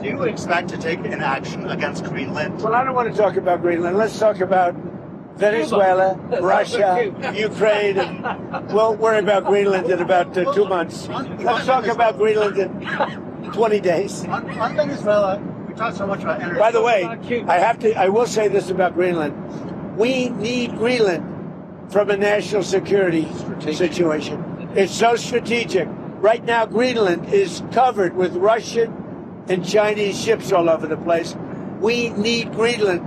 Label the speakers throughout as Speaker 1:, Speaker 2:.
Speaker 1: Do you expect to take an action against Greenland?
Speaker 2: Well, I don't want to talk about Greenland. Let's talk about Venezuela, Russia, Ukraine, and we'll worry about Greenland in about 2 months. Let's talk about Greenland in 20 days.
Speaker 1: On Venezuela, we talked so much about energy.
Speaker 2: By the way, I will say this about Greenland. We need Greenland from a national security situation. It's so strategic. Right now, Greenland is covered with Russian and Chinese ships all over the place. We need Greenland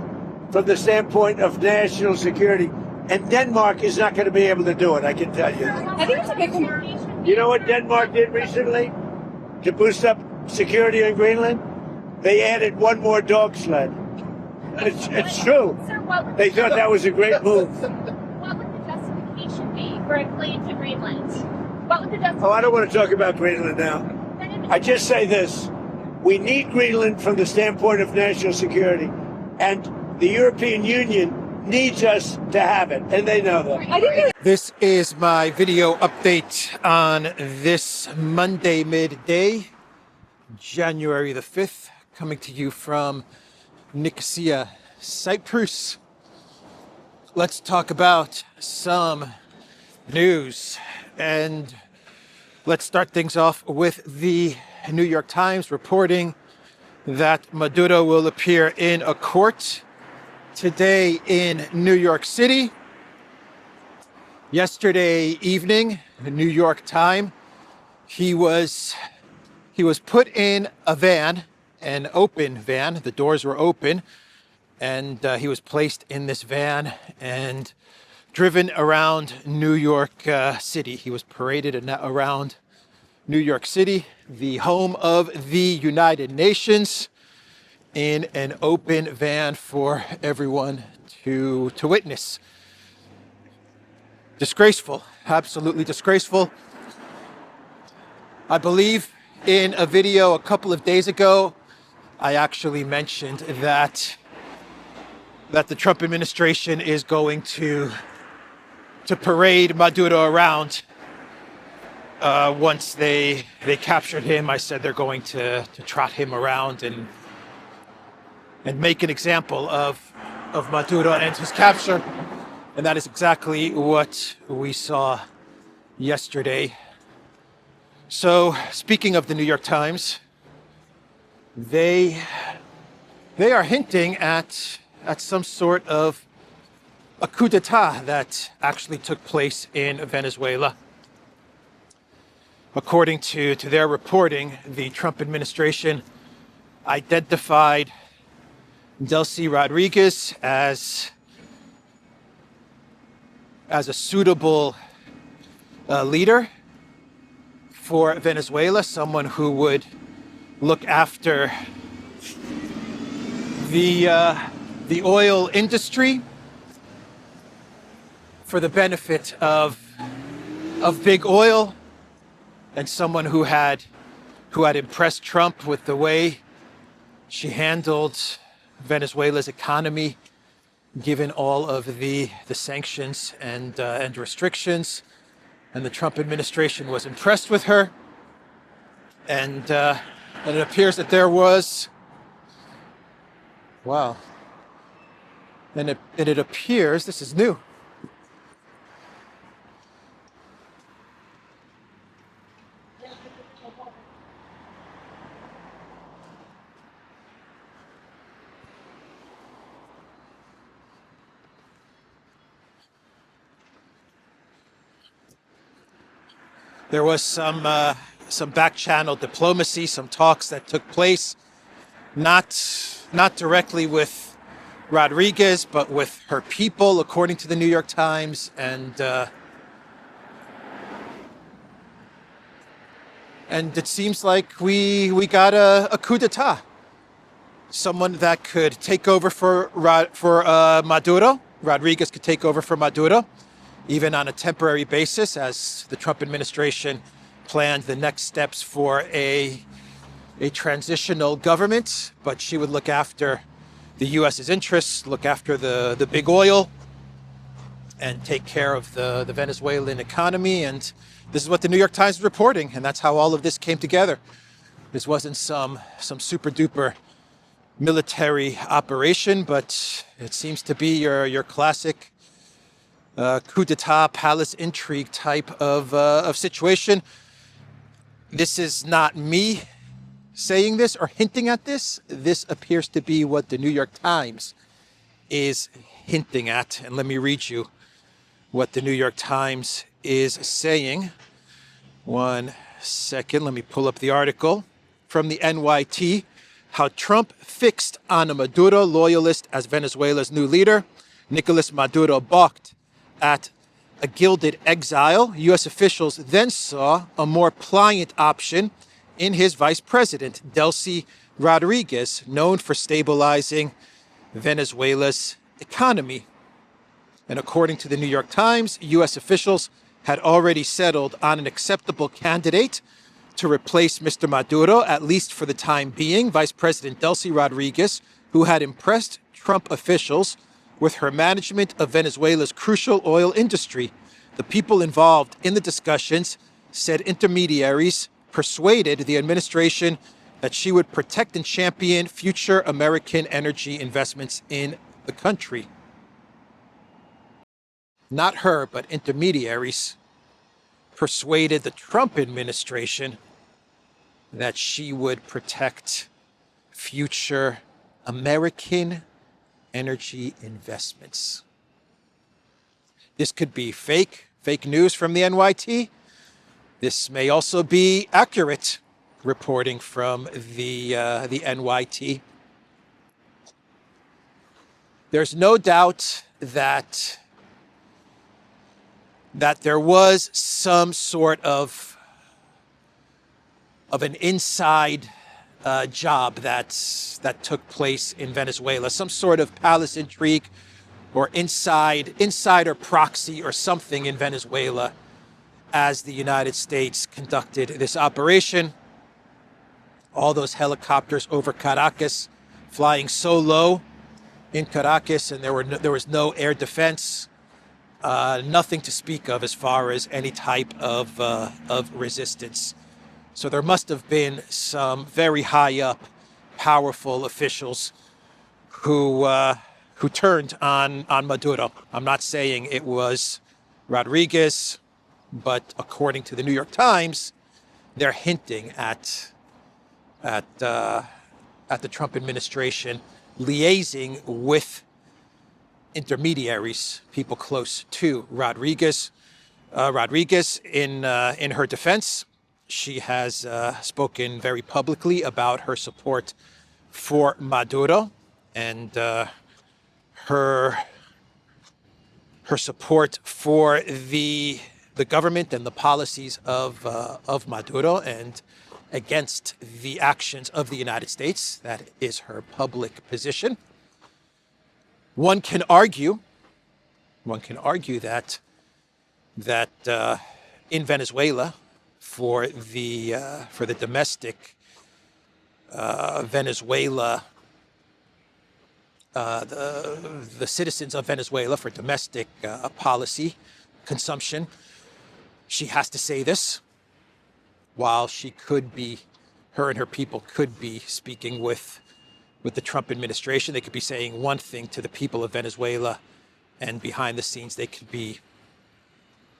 Speaker 2: from the standpoint of national security. And Denmark is not going to be able to do it, I can tell you.
Speaker 3: I think it's a big one.
Speaker 2: You know what Denmark did recently to boost up security in Greenland? They added one more dog sled. It's true. They thought that was a great move.
Speaker 3: What would the justification be for a claim to Greenland? What would the justification?
Speaker 2: Oh, I don't want to talk about Greenland now. I just say this. We need Greenland from the standpoint of national security. And the European Union needs us to have it, and they know that.
Speaker 4: This is my video update on this Monday midday, January the 5th, coming to you from Nicosia, Cyprus. Let's talk about some news, and let's start things off with the New York Times reporting that Maduro will appear in a court today in New York City. Yesterday evening, the New York time, he was put in a van, an open van. The doors were open, and he was placed in this van and driven around New York City. He was paraded around New York City, the home of the United Nations, in an open van for everyone to witness. Disgraceful, absolutely disgraceful. I believe in a video a couple of days ago, I actually mentioned that the Trump administration is going to parade Maduro around. Once they captured him, I said they're going to trot him around and make an example of Maduro and his capture. And that is exactly what we saw yesterday. So, speaking of the New York Times, they are hinting at some sort of a coup d'etat that actually took place in Venezuela. According to their reporting, the Trump administration identified Deli Rodriguez as a suitable leader for Venezuela, someone who would look after the oil industry for the benefit of big oil, and someone who had impressed Trump with the way she handled Venezuela's economy, given all of the sanctions and restrictions. And the Trump administration was impressed with her. And it appears that there was, wow. And it appears, this is new. There was some back-channel diplomacy, some talks that took place, not directly with Rodriguez, but with her people, according to the New York Times, and it seems like we got a coup d'etat, someone that could take over for Maduro. Rodriguez could take over for Maduro, even on a temporary basis, as the Trump administration planned the next steps for a transitional government. But she would look after the U.S.'s interests, look after the big oil, and take care of the Venezuelan economy. And this is what the New York Times is reporting, and that's how all of this came together. This wasn't some super duper military operation, but it seems to be your classic coup d'etat, palace intrigue type of situation. This is not me saying this or hinting at this. This appears to be what the New York Times is hinting at. And let me read you what the New York Times is saying. One second, let me pull up the article from the NYT. How Trump fixed on a Maduro loyalist as Venezuela's new leader. Nicolás Maduro balked at a gilded exile. U.S. officials then saw a more pliant option in his vice president, Deli Rodriguez, known for stabilizing Venezuela's economy. And according to the New York Times, U.S. officials had already settled on an acceptable candidate to replace Mr. Maduro, at least for the time being. Vice President Deli Rodriguez, who had impressed Trump officials with her management of Venezuela's crucial oil industry. The people involved in the discussions said intermediaries persuaded the administration that she would protect and champion future American energy investments in the country. Not her, but intermediaries persuaded the Trump administration that she would protect future American energy investments. This could be fake news from the NYT. This may also be accurate reporting from the NYT. There's no doubt that there was some sort of an inside job that took place in Venezuela, some sort of palace intrigue or insider proxy or something in Venezuela as the United States conducted this operation. All those helicopters over Caracas, flying so low in Caracas, and there was no air defense, nothing to speak of as far as any type of resistance. So there must have been some very high up, powerful officials who turned on Maduro. I'm not saying it was Rodriguez, but according to the New York Times, they're hinting at the Trump administration liaising with intermediaries, people close to Rodriguez. Rodriguez, in her defense, she has spoken very publicly about her support for Maduro and her support for the government and the policies of Maduro and against the actions of the United States. That is her public position. One can argue that in Venezuela, for the domestic Venezuela, the citizens of Venezuela, for domestic policy consumption, she has to say this, while her and her people could be speaking with the Trump administration. They could be saying one thing to the people of Venezuela, and behind the scenes they could be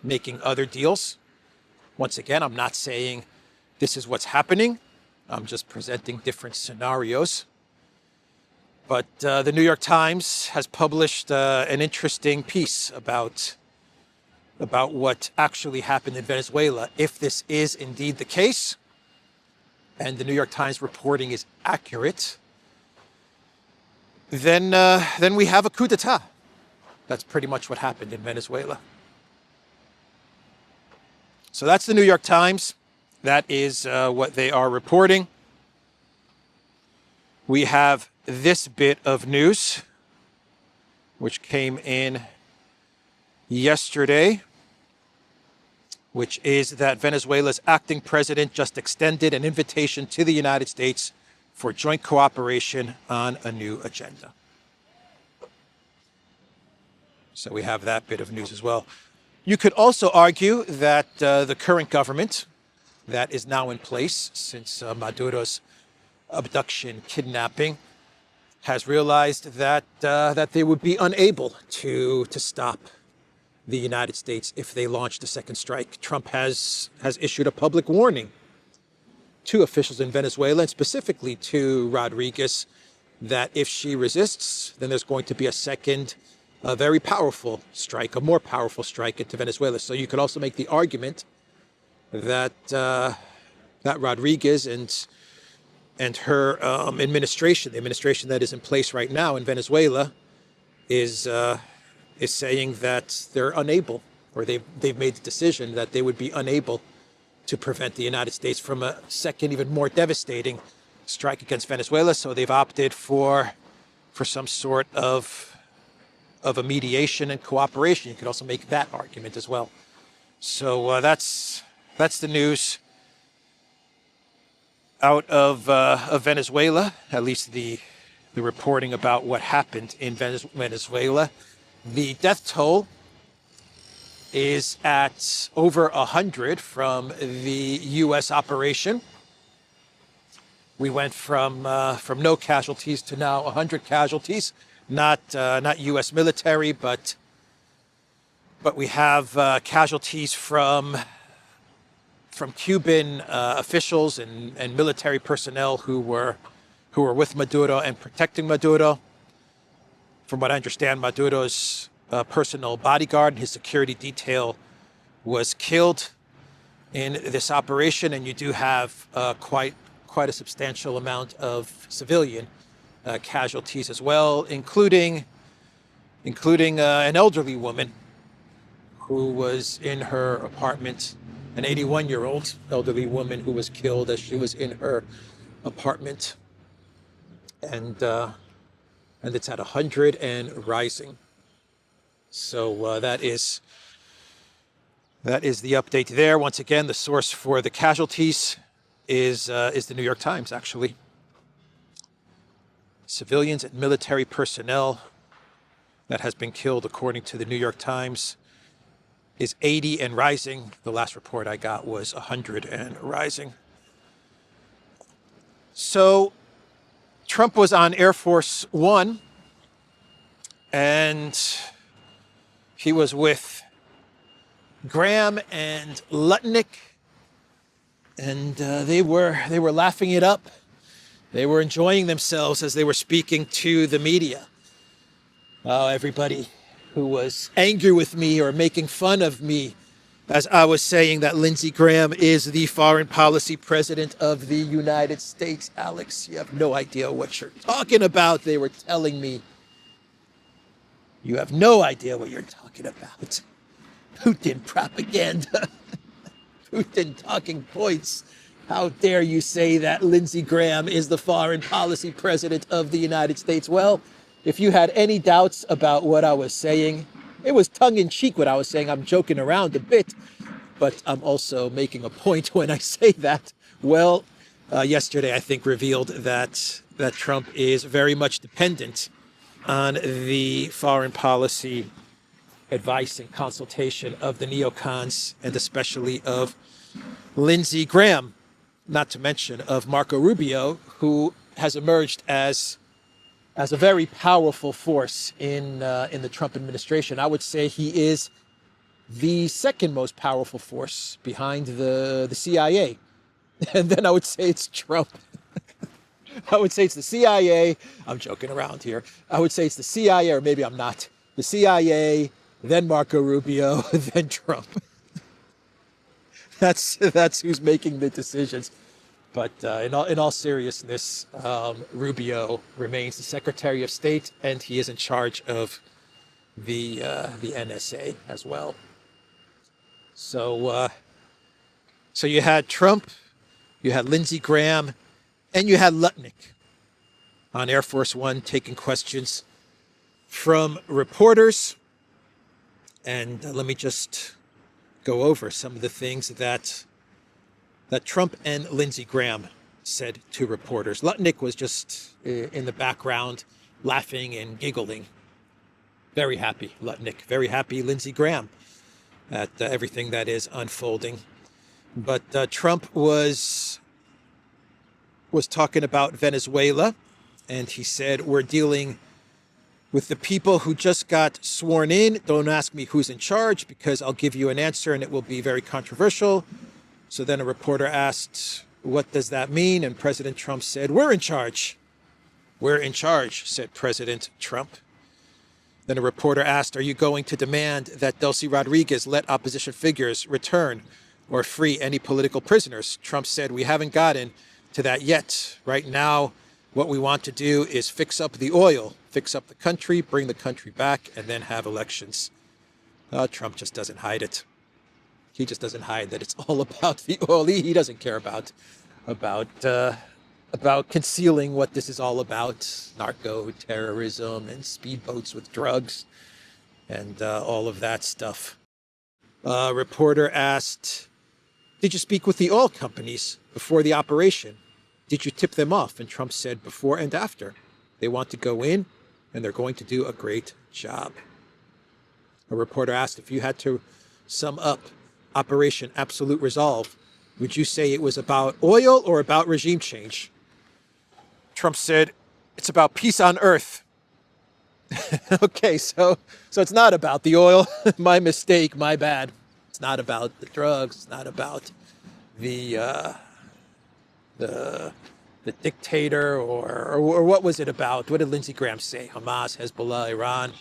Speaker 4: making other deals. Once again, I'm not saying this is what's happening. I'm just presenting different scenarios. But the New York Times has published an interesting piece about what actually happened in Venezuela. If this is indeed the case, and the New York Times reporting is accurate, then we have a coup d'etat. That's pretty much what happened in Venezuela. So that's the New York Times. That is what they are reporting. We have this bit of news, which came in yesterday, which is that Venezuela's acting president just extended an invitation to the United States for joint cooperation on a new agenda. So we have that bit of news as well. You could also argue that the current government, that is now in place since Maduro's abduction, kidnapping, has realized that that they would be unable to stop the United States if they launched a second strike. Trump has issued a public warning to officials in Venezuela, and specifically to Rodriguez, that if she resists, then there's going to be a second, a very powerful strike, a more powerful strike into Venezuela. So you could also make the argument that that Rodriguez and her administration, the administration that is in place right now in Venezuela, is saying that they're unable, or they've made the decision that they would be unable to prevent the United States from a second, even more devastating strike against Venezuela. So they've opted for some sort of a mediation and cooperation. You could also make that argument as well. So that's the news out of Venezuela, at least the reporting about what happened in Venezuela. The death toll is at over 100 from the U.S. operation. We went from no casualties to now 100 casualties. Not U.S. military, but we have casualties from Cuban officials and military personnel who were with Maduro and protecting Maduro. From what I understand, Maduro's personal bodyguard, his security detail, was killed in this operation, and you do have quite a substantial amount of civilian casualties as well, including an elderly woman who was in her apartment, an 81-year-old elderly woman who was killed as she was in her apartment, and it's at 100 and rising. So that is the update there. Once again, the source for the casualties is the New York Times, actually. Civilians and military personnel that has been killed, according to the New York Times, is 80 and rising. The last report I got was 100 and rising. So Trump was on Air Force One, and he was with Graham and Lutnick, and they were laughing it up. They were enjoying themselves as they were speaking to the media. Everybody who was angry with me or making fun of me as I was saying that Lindsey Graham is the foreign policy president of the United States. Alex, you have no idea what you're talking about, they were telling me. You have no idea what you're talking about. Putin propaganda. Putin talking points. How dare you say that Lindsey Graham is the foreign policy president of the United States? Well, if you had any doubts about what I was saying, it was tongue-in-cheek what I was saying. I'm joking around a bit, but I'm also making a point when I say that. Well, yesterday I think revealed that Trump is very much dependent on the foreign policy advice and consultation of the neocons, and especially of Lindsey Graham, not to mention of Marco Rubio, who has emerged as a very powerful force in the Trump administration. I would say he is the second most powerful force behind the CIA. And then I would say it's Trump. I would say it's the CIA. I'm joking around here. I would say it's the CIA, or maybe I'm not. The CIA, then Marco Rubio, then Trump. That's who's making the decisions. But in all seriousness, Rubio remains the Secretary of State, and he is in charge of the NSA as well. So you had Trump, you had Lindsey Graham, and you had Lutnick on Air Force One taking questions from reporters. And let me just go over some of the things that Trump and Lindsey Graham said to reporters. Lutnick was just in the background laughing and giggling. Very happy, Lutnick. Very happy, Lindsey Graham, at everything that is unfolding. But Trump was talking about Venezuela, and he said, we're dealing with the people who just got sworn in. Don't ask me who's in charge, because I'll give you an answer and it will be very controversial. So then a reporter asked, what does that mean? And President Trump said, we're in charge. We're in charge, said President Trump. Then a reporter asked, are you going to demand that Deli Rodriguez let opposition figures return or free any political prisoners? Trump said, we haven't gotten to that yet. Right now, what we want to do is fix up the oil, fix up the country, bring the country back, and then have elections. Trump just doesn't hide it. He just doesn't hide that it's all about the oil. He doesn't care about concealing what this is all about. Narco terrorism and speedboats with drugs and all of that stuff. Reporter asked, did you speak with the oil companies before the operation? Did you tip them off? And Trump said, before and after. They want to go in, and they're going to do a great job. A reporter asked, if you had to sum up Operation Absolute Resolve, would you say it was about oil or about regime change? Trump said, it's about peace on earth. Okay, so it's not about the oil. My mistake, my bad. It's not about the drugs. It's not about the dictator, or what was it about? What did Lindsey Graham say? Hamas, Hezbollah, Iran,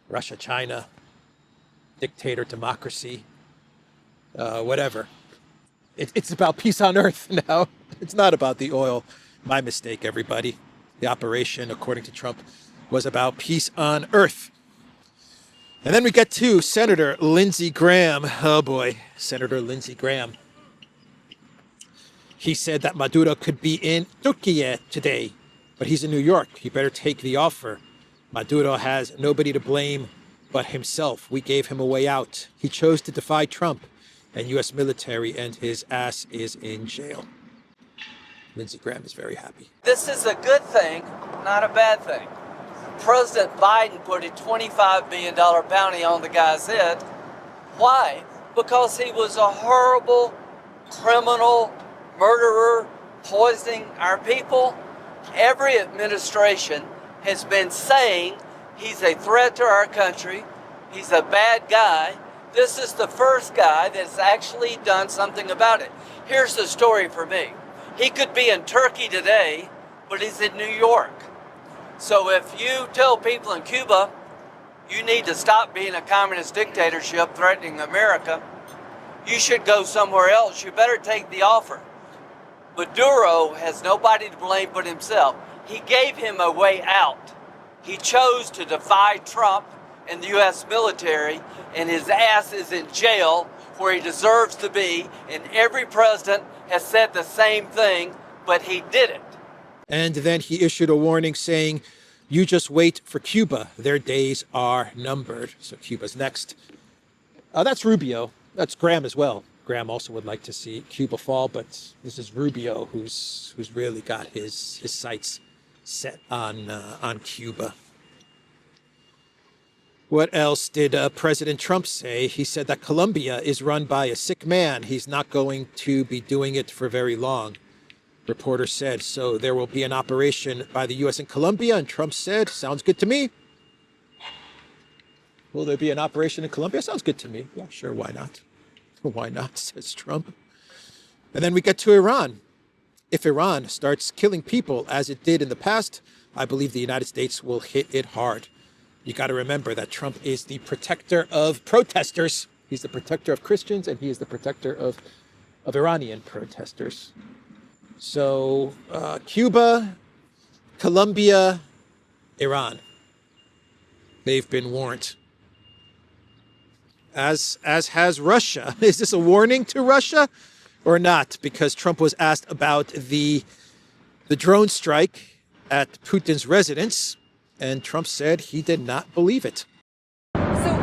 Speaker 4: Russia, China, dictator, democracy, whatever. It's about peace on earth now. It's not about the oil. My mistake, everybody. The operation, according to Trump, was about peace on earth. And then we get to Senator Lindsey Graham. Oh boy, Senator Lindsey Graham. He said that Maduro could be in Turkey today, but he's in New York. He better take the offer. Maduro has nobody to blame but himself. We gave him a way out. He chose to defy Trump and U.S. military, and his ass is in jail. Lindsey Graham is very happy.
Speaker 5: This is a good thing, not a bad thing. President Biden put a $25 million bounty on the guy's head. Why? Because he was a horrible criminal, murderer, poisoning our people. Every administration has been saying he's a threat to our country, he's a bad guy. This is the first guy that's actually done something about it. Here's the story for me. He could be in Turkey today, but he's in New York. So if you tell people in Cuba, you need to stop being a communist dictatorship threatening America, you should go somewhere else. You better take the offer. Maduro has nobody to blame but himself. He gave him a way out. He chose to defy Trump and the U.S. military, and his ass is in jail where he deserves to be, and every president has said the same thing, but he didn't.
Speaker 4: And then he issued a warning saying, you just wait for Cuba. Their days are numbered. So Cuba's next. That's Rubio. That's Graham as well. Graham also would like to see Cuba fall, but this is Rubio who's really got his sights set on Cuba. What else did President Trump say? He said that Colombia is run by a sick man. He's not going to be doing it for very long. Reporter said, so there will be an operation by the U.S. in Colombia, and Trump said, sounds good to me. Will there be an operation in Colombia? Sounds good to me. Yeah, sure, why not? Why not, says Trump. And then we get to Iran. If Iran starts killing people as it did in the past, I believe the United States will hit it hard. You got to remember that Trump is the protector of protesters. He's the protector of Christians, and he is the protector of Iranian protesters. So Cuba, Colombia, Iran. They've been warned. As has Russia. Is this a warning to Russia or not? Because Trump was asked about the drone strike at Putin's residence, and Trump said he did not believe it.
Speaker 6: So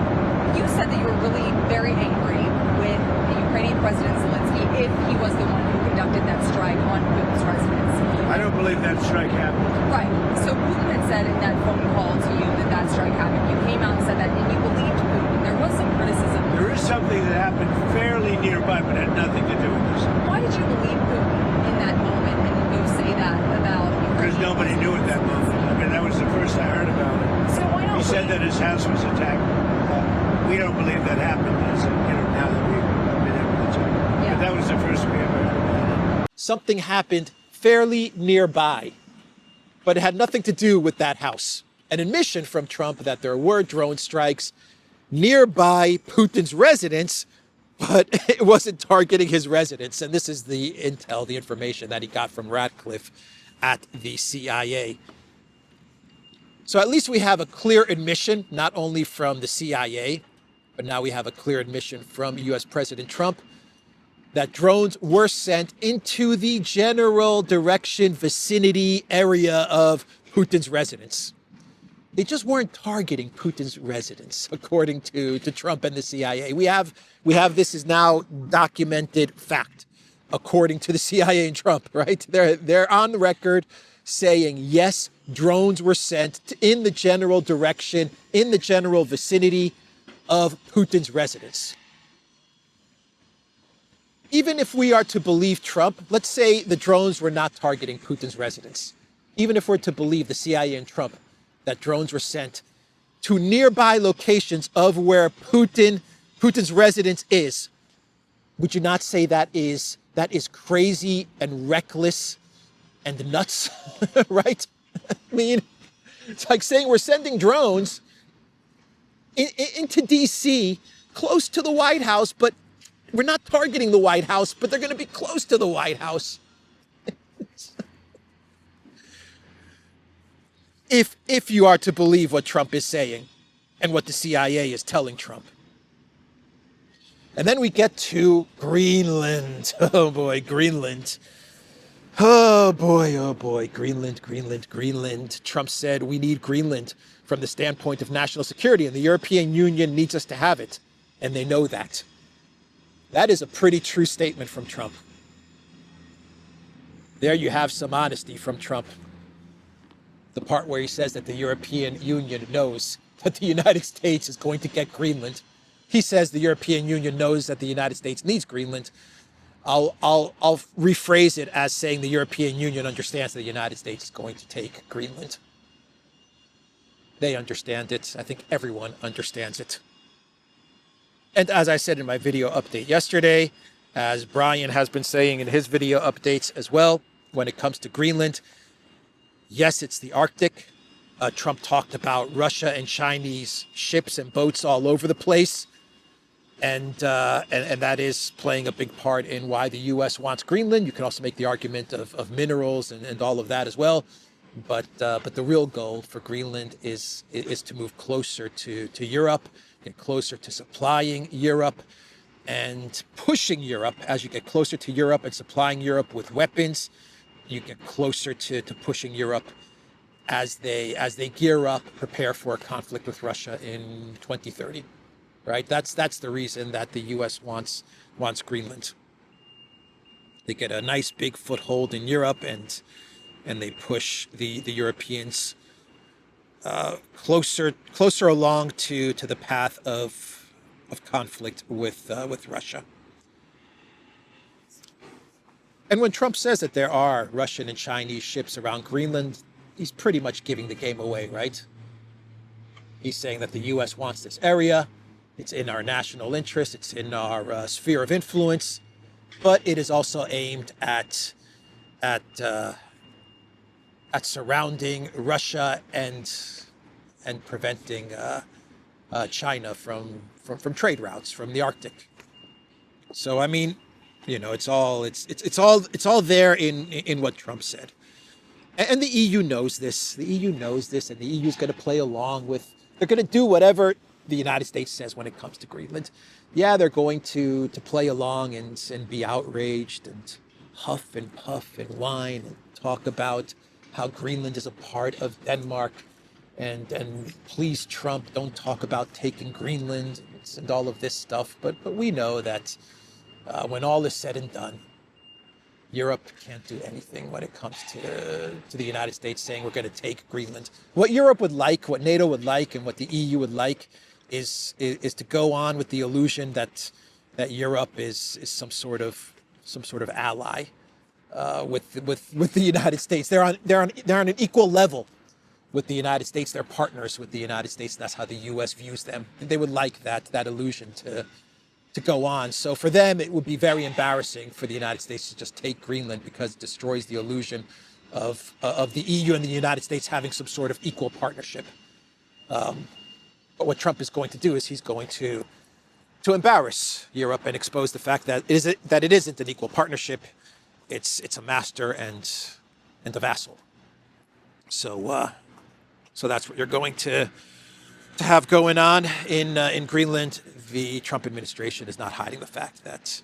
Speaker 6: you said that you were really very angry with the Ukrainian President Zelensky if he was the one who conducted that strike on Putin's residence.
Speaker 2: I don't believe that strike happened.
Speaker 6: Right. So Putin had said in that phone call to you that strike happened. You came out and said that, and you believed Putin. There was some criticism.
Speaker 2: There is something that happened fairly nearby, but had nothing to do with this.
Speaker 6: Why did you believe Putin in that moment and then go say that about Ukraine?
Speaker 2: Because nobody knew at that moment. I mean, that was the first I heard about it.
Speaker 6: So why not?
Speaker 2: He said that his house was attacked. We don't believe that happened, as now that we've been able to check.
Speaker 6: Yeah.
Speaker 2: But that was the first we ever heard about it.
Speaker 4: Something happened fairly nearby, but it had nothing to do with that house. An admission from Trump that there were drone strikes nearby Putin's residence, but it wasn't targeting his residence. And this is the intel, the information that he got from Radcliffe at the CIA. So at least we have a clear admission, not only from the CIA, but now we have a clear admission from US President Trump that drones were sent into the general direction, vicinity, area of Putin's residence. They just weren't targeting Putin's residence, according to Trump and the CIA. We have this is now documented fact, according to the CIA and Trump, right? They're on the record saying, yes, drones were sent in the general direction, in the general vicinity of Putin's residence. Even if we are to believe Trump, let's say the drones were not targeting Putin's residence. Even if we're to believe the CIA and Trump that drones were sent to nearby locations of where Putin's residence is, would you not say that is crazy and reckless and nuts, right? I mean, it's like saying we're sending drones into D.C., close to the White House, but we're not targeting the White House, but they're going to be close to the White House. If you are to believe what Trump is saying and what the CIA is telling Trump. And then we get to Greenland. Oh boy, Greenland. Oh boy, Greenland. Trump said we need Greenland from the standpoint of national security, and the European Union needs us to have it. And they know that. That is a pretty true statement from Trump. There you have some honesty from Trump. The part where he says that the European Union knows that the United States is going to get Greenland. He says the European Union knows that the United States needs Greenland. I'll rephrase it as saying the European Union understands that the United States is going to take Greenland. They understand it. I think everyone understands it. And as I said in my video update yesterday, as Brian has been saying in his video updates as well, when it comes to Greenland, yes, it's the Arctic. Trump talked about Russia and Chinese ships and boats all over the place. And that is playing a big part in why the U.S. wants Greenland. You can also make the argument of minerals and all of that as well. But the real goal for Greenland is to move closer to Europe, get closer to supplying Europe and pushing Europe. As you get closer to Europe and supplying Europe with weapons, you get closer to pushing Europe as they gear up, prepare for a conflict with Russia in 2030. Right? That's the reason that the U.S. wants Greenland. They get a nice big foothold in Europe, and they push the Europeans closer along to the path of conflict with Russia. And when Trump says that there are Russian and Chinese ships around Greenland, he's pretty much giving the game away, right? He's saying that the U.S. wants this area. It's in our national interest. It's in our sphere of influence, but it is also aimed at surrounding Russia and preventing China from trade routes from the Arctic. So I mean, you know, it's all there in what Trump said, and the EU knows this. The EU knows this, and the EU is going to play along with. They're going to do whatever the United States says when it comes to Greenland. Yeah, they're going to play along and be outraged and huff and puff and whine and talk about how Greenland is a part of Denmark and please Trump, don't talk about taking Greenland and all of this stuff. But we know that when all is said and done, Europe can't do anything when it comes to the United States saying we're going to take Greenland. What Europe would like, what NATO would like, and what the EU would like is to go on with the illusion that Europe is some sort of ally with the United States. They're on an equal level with the United States. They're partners with the United States. That's how the U.S. views them. They would like that illusion to go on. So for them, it would be very embarrassing for the United States to just take Greenland, because it destroys the illusion of the EU and the United States having some sort of equal partnership. But what Trump is going to do is he's going to embarrass Europe and expose the fact that it isn't an equal partnership. It's a master and a vassal. So that's what you're going to have going on in Greenland. The Trump administration is not hiding the fact that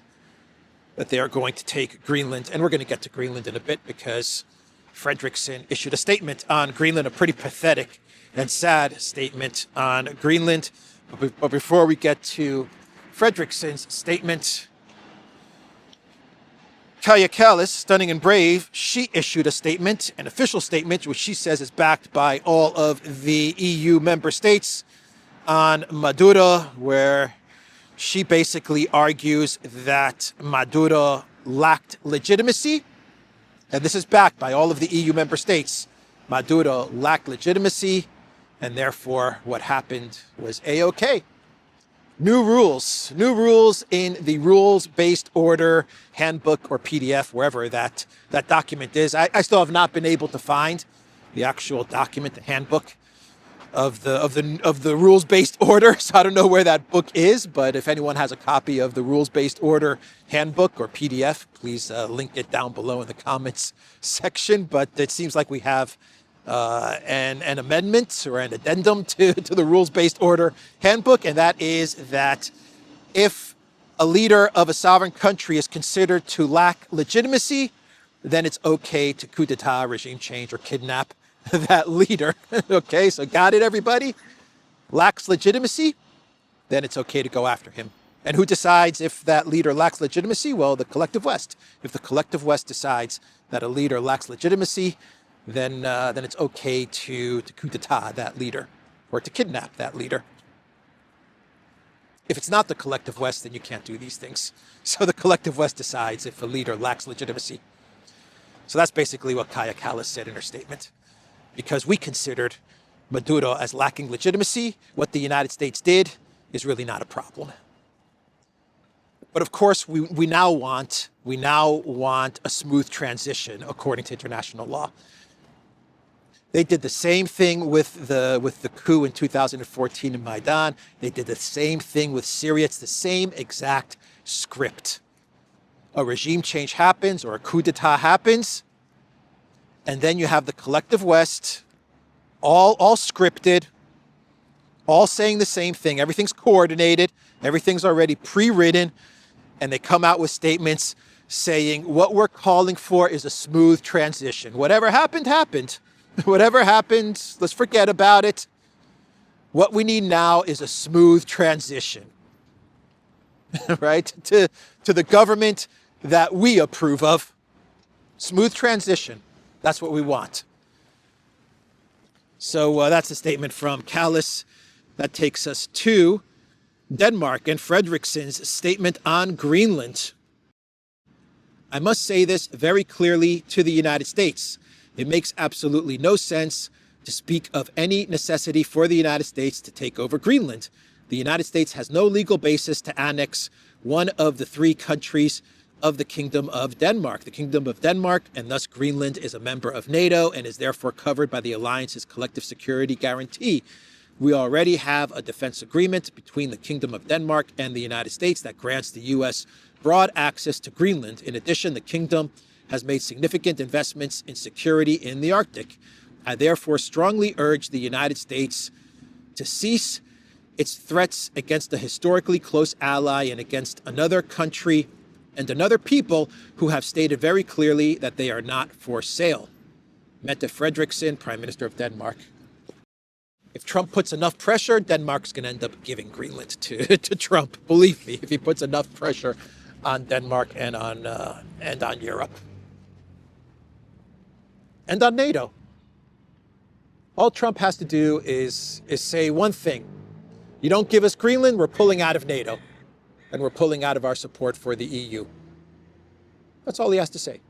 Speaker 4: they are going to take Greenland, and we're going to get to Greenland in a bit, because Frederickson issued a statement on Greenland, a pretty pathetic and sad statement on Greenland. But before we get to Frederickson's statement, Kaja Kallas, stunning and brave, she issued a statement, an official statement, which she says is backed by all of the EU member states, on Maduro, where she basically argues that Maduro lacked legitimacy. And this is backed by all of the EU member states. Maduro lacked legitimacy, and therefore what happened was A-OK. New rules in the rules-based order handbook or PDF, wherever that document is. I still have not been able to find the actual document, the handbook of the rules-based order. So I don't know where that book is, but if anyone has a copy of the rules-based order handbook or PDF, please link it down below in the comments section. But it seems like we have an amendment or an addendum to the rules-based order handbook, and that is that if a leader of a sovereign country is considered to lack legitimacy, then it's okay to coup d'etat, regime change, or kidnap that leader. Okay, so got it, everybody? Lacks legitimacy, then it's okay to go after him. And who decides if that leader lacks legitimacy? Well, the collective West. If the collective West decides that a leader lacks legitimacy, then it's okay to coup d'etat that leader, or to kidnap that leader. If it's not the collective West, then you can't do these things. So the collective West decides if a leader lacks legitimacy. So that's basically what Kaja Kallas said in her statement. Because we considered Maduro as lacking legitimacy, what the United States did is really not a problem. But of course, we now want a smooth transition according to international law. They did the same thing with the coup in 2014 in Maidan. They did the same thing with Syria. It's the same exact script. A regime change happens, or a coup d'etat happens, and then you have the collective West, all scripted, all saying the same thing. Everything's coordinated. Everything's already pre-written. And they come out with statements saying, what we're calling for is a smooth transition. Whatever happened, happened. Whatever happened, let's forget about it. What we need now is a smooth transition, right? To the government that we approve of. Smooth transition. That's what we want. So that's a statement from Kallas. That takes us to Denmark and Frederickson's statement on Greenland. I must say this very clearly to the United States. It makes absolutely no sense to speak of any necessity for the United States to take over Greenland. The United States has no legal basis to annex one of the three countries of the Kingdom of Denmark. The Kingdom of Denmark, and thus Greenland, is a member of NATO and is therefore covered by the alliance's collective security guarantee. We already have a defense agreement between the Kingdom of Denmark and the United States that grants the U.S. broad access to Greenland. In addition, the Kingdom has made significant investments in security in the Arctic. I therefore strongly urge the United States to cease its threats against a historically close ally and against another country and another people who have stated very clearly that they are not for sale. Mette Frederiksen, Prime Minister of Denmark. If Trump puts enough pressure, Denmark's going to end up giving Greenland to Trump. Believe me, if he puts enough pressure on Denmark and on Europe and on NATO. All Trump has to do is say one thing. You don't give us Greenland, we're pulling out of NATO. And we're pulling out of our support for the EU. That's all he has to say.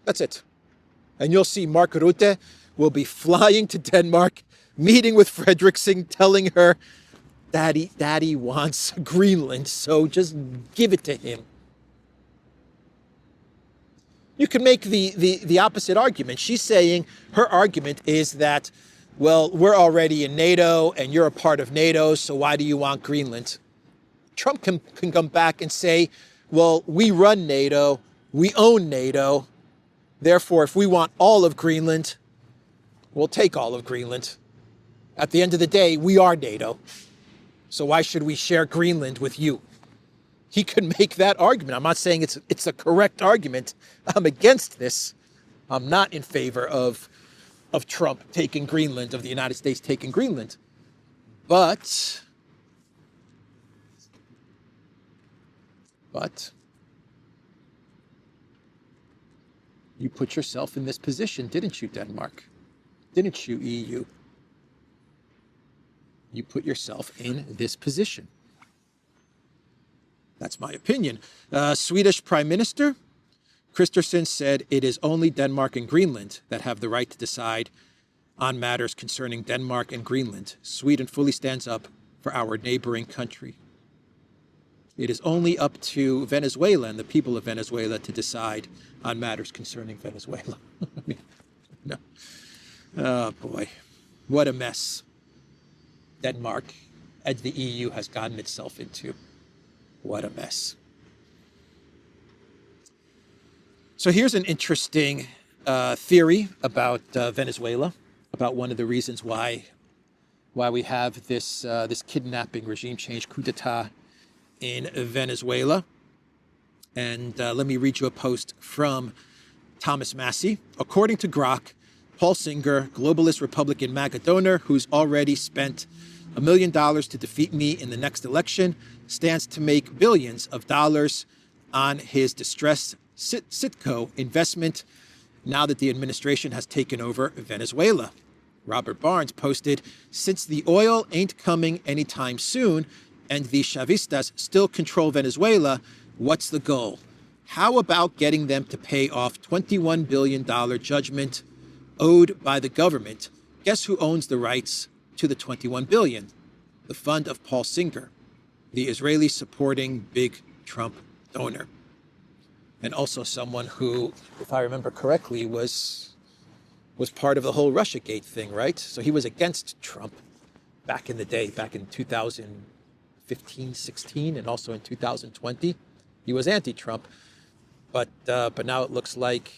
Speaker 4: That's it. And you'll see Mark Rutte will be flying to Denmark, meeting with Frederiksen, telling her, Daddy wants Greenland, so just give it to him. You can make the opposite argument. She's saying her argument is that, well, we're already in NATO and you're a part of NATO, so why do you want Greenland? Trump can come back and say, well, we run NATO, we own NATO, therefore, if we want all of Greenland, we'll take all of Greenland. At the end of the day, we are NATO. So why should we share Greenland with you? He could make that argument. I'm not saying it's a correct argument. I'm against this. I'm not in favor of Trump taking Greenland, of the United States taking Greenland. But you put yourself in this position, didn't you, Denmark? Didn't you, EU? You put yourself in this position. That's my opinion. Swedish Prime Minister Christoforou said it is only Denmark and Greenland that have the right to decide on matters concerning Denmark and Greenland. Sweden fully stands up for our neighboring country. It is only up to Venezuela and the people of Venezuela to decide on matters concerning Venezuela. No. Oh, boy. What a mess Denmark and the EU has gotten itself into. What a mess. So here's an interesting theory about Venezuela, about one of the reasons why we have this kidnapping, regime change, coup d'etat in Venezuela. And let me read you a post from Thomas Massey. According to GROK, Paul Singer, globalist Republican MAGA donor who's already spent $1 million to defeat me in the next election, stands to make billions of dollars on his distressed Citco investment now that the administration has taken over Venezuela. Robert Barnes posted, since the oil ain't coming anytime soon and the Chavistas still control Venezuela, what's the goal? How about getting them to pay off $21 billion judgment owed by the government? Guess who owns the rights to the $21 billion? The fund of Paul Singer, the Israeli supporting big Trump donor. And also someone who, if I remember correctly, was part of the whole Russiagate thing, right? So he was against Trump back in the day, back in 2015, 16, and also in 2020. He was anti-Trump, but now it looks like,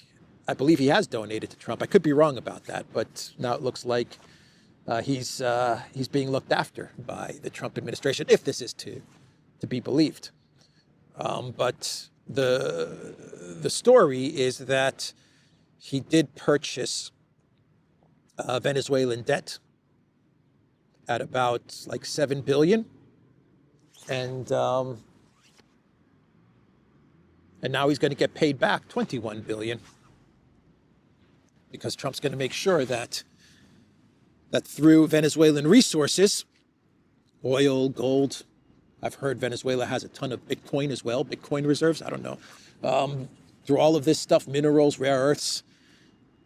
Speaker 4: I believe he has donated to Trump. I could be wrong about that, but now it looks like he's being looked after by the Trump administration, if this is to be believed. But the story is that he did purchase Venezuelan debt at about like $7 billion, and now he's going to get paid back $21 billion because Trump's going to make sure that through Venezuelan resources, oil, gold. I've heard Venezuela has a ton of Bitcoin as well, Bitcoin reserves. I don't know. Through all of this stuff, minerals, rare earths,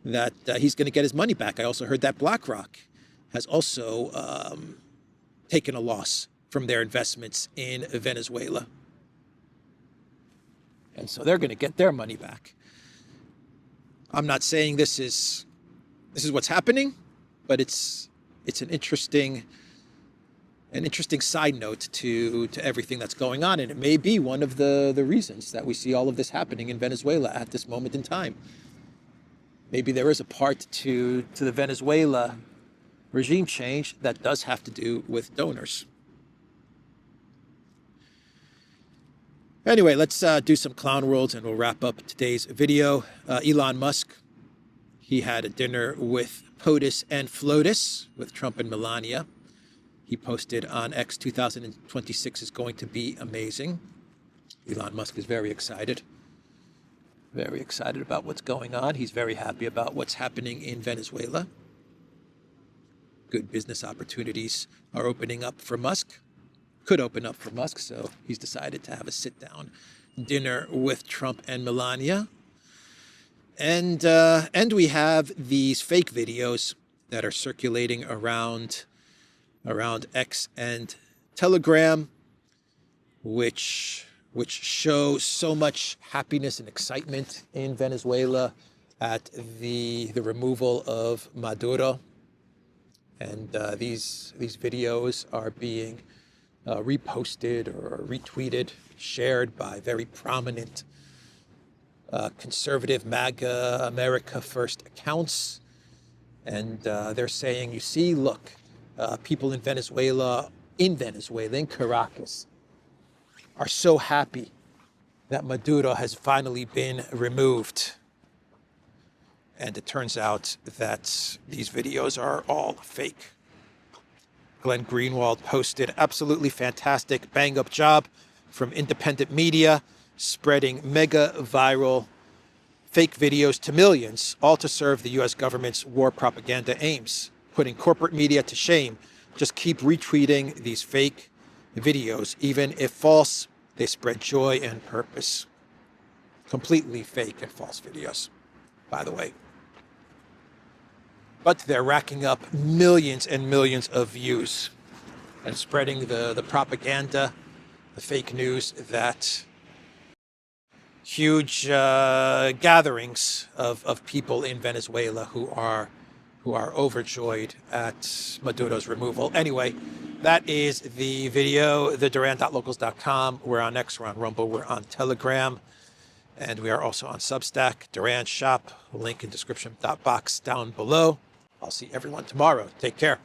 Speaker 4: that he's going to get his money back. I also heard that BlackRock has also taken a loss from their investments in Venezuela. And so they're going to get their money back. I'm not saying this is what's happening, but it's an interesting side note to everything that's going on. And it may be one of the reasons that we see all of this happening in Venezuela at this moment in time. Maybe there is a part to the Venezuela regime change that does have to do with donors. Anyway, let's do some clown worlds and we'll wrap up today's video. Elon Musk, he had a dinner with POTUS and FLOTUS with Trump and Melania. He posted on X, 2026 is going to be amazing. Elon Musk is very excited about what's going on. He's very happy about what's happening in Venezuela. good business opportunities are opening up for Musk, could open up for Musk. So he's decided to have a sit-down dinner with Trump and Melania. And we have these fake videos that are circulating around X and Telegram, which show so much happiness and excitement in Venezuela at the removal of Maduro. And these videos are being reposted or retweeted, shared by very prominent conservative MAGA America First accounts. And they're saying, you see, look, people in Venezuela, in Caracas, are so happy that Maduro has finally been removed. And it turns out that these videos are all fake. Glenn Greenwald posted absolutely fantastic bang-up job from independent media, spreading mega viral fake videos to millions, all to serve the U.S. government's war propaganda aims, putting corporate media to shame. Just keep retweeting these fake videos. Even if false, they spread joy and purpose. Completely fake and false videos, by the way. But they're racking up millions and millions of views and spreading the propaganda, the fake news that huge gatherings of people in Venezuela who are overjoyed at Maduro's removal. Anyway, that is the video, theduran.locals.com. We're on X, we're on Rumble, we're on Telegram, and we are also on Substack, Duran Shop, link in description box down below. I'll see everyone tomorrow. Take care.